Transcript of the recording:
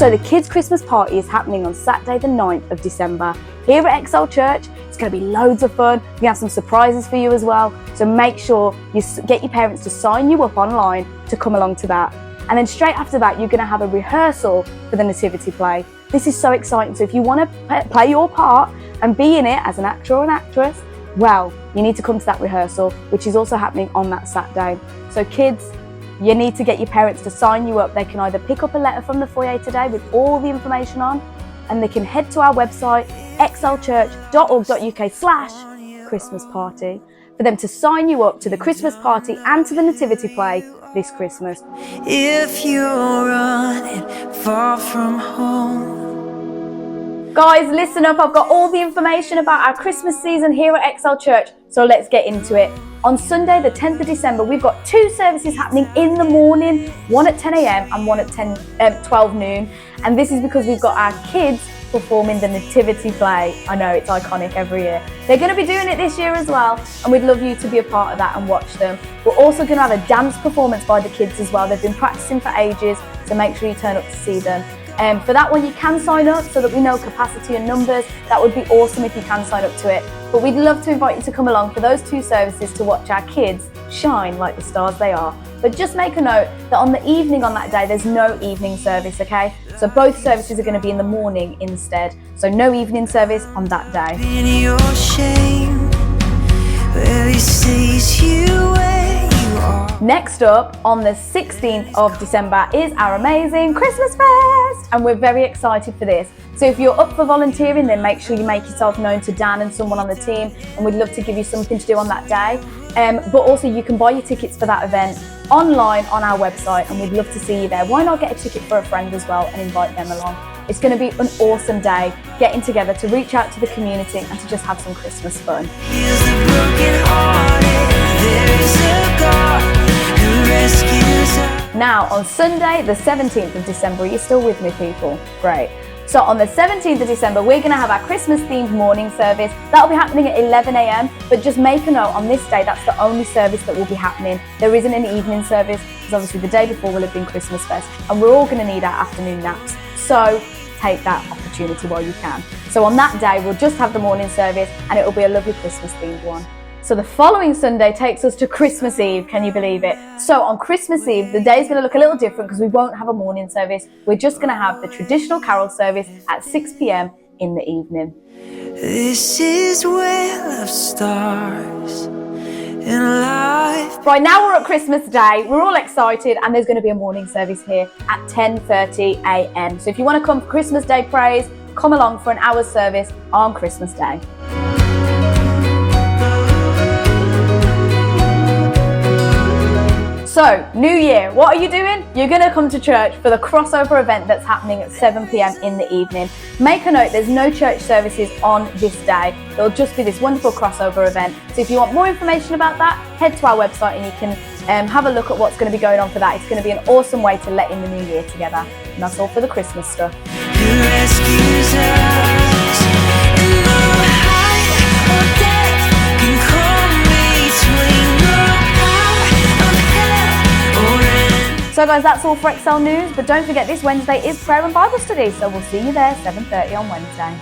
So the kids' Christmas party is happening on Saturday the 9th of December here at Excel Church. It's going to be loads of fun. We have some surprises for you as well. So make sure you get your parents to sign you up online to come along to that. And then straight after that, you're going to have a rehearsal for the nativity play. This is so exciting. So if you want to play your part and be in it as an actor or an actress, well, you need to come to that rehearsal, which is also happening on that Saturday. So kids, you need to get your parents to sign you up. They can either pick up a letter from the foyer today with all the information on, and they can head to our website, excelchurch.org.uk/Christmas party, for them to sign you up to the Christmas party and to the nativity play this Christmas. If you're running far from home. Guys, listen up. I've got all the information about our Christmas season here at Excel Church, so let's get into it. On Sunday, the 10th of December, we've got 2 services happening in the morning, one at 10 a.m. and one at 12 noon. And this is because we've got our kids performing the nativity play. I know, it's iconic every year. They're going to be doing it this year as well, and we'd love you to be a part of that and watch them. We're also going to have a dance performance by the kids as well. They've been practicing for ages, so make sure you turn up to see them. For that one, you can sign up so that we know capacity and numbers. That would be awesome if you can sign up to it. But we'd love to invite you to come along for those 2 services to watch our kids shine like the stars they are. But just make a note that on the evening on that day, there's no evening service, okay? So both services are going to be in the morning instead. So no evening service on that day. In your shame, where he sees you where you are. Next up, on the 16th of December, is our amazing Christmas Fest, and we're very excited for this. So if you're up for volunteering, then make sure you make yourself known to Dan and someone on the team, and we'd love to give you something to do on that day. But also you can buy your tickets for that event online on our website, and we'd love to see you there. Why not get a ticket for a friend as well and invite them along? It's going to be an awesome day, getting together to reach out to the community and to just have some Christmas fun. Heals the brokenhearted. There is a God who rescues us. Now, on Sunday, the 17th of December, are you still with me, people? Great. So on the 17th of December, we're going to have our Christmas-themed morning service. That'll be happening at 11 a.m. But just make a note, on this day, that's the only service that will be happening. There isn't an evening service, because obviously the day before will have been Christmas Fest, and we're all going to need our afternoon naps. So take that opportunity while you can. So on that day, we'll just have the morning service, and it'll be a lovely Christmas-themed one. So the following Sunday takes us to Christmas Eve, can you believe it? So on Christmas Eve, the day is going to look a little different because we won't have a morning service. We're just going to have the traditional carol service at 6 p.m. in the evening. This is where love starts in life. Right, now we're at Christmas Day. We're all excited, and there's going to be a morning service here at 10:30 a.m. So if you want to come for Christmas Day praise, come along for an hour's service on Christmas Day. So, New Year, what are you doing? You're going to come to church for the crossover event that's happening at 7 p.m. in the evening. Make a note, there's no church services on this day. It'll just be this wonderful crossover event. So if you want more information about that, head to our website and you can have a look at what's going to be going on for that. It's going to be an awesome way to let in the new year together. And that's all for the Christmas stuff. Who rescues us. And no height or depth can come between the power of hell or end. So guys, that's all for Excel News. But don't forget, this Wednesday is prayer and Bible study. So we'll see you there, 7:30 on Wednesday.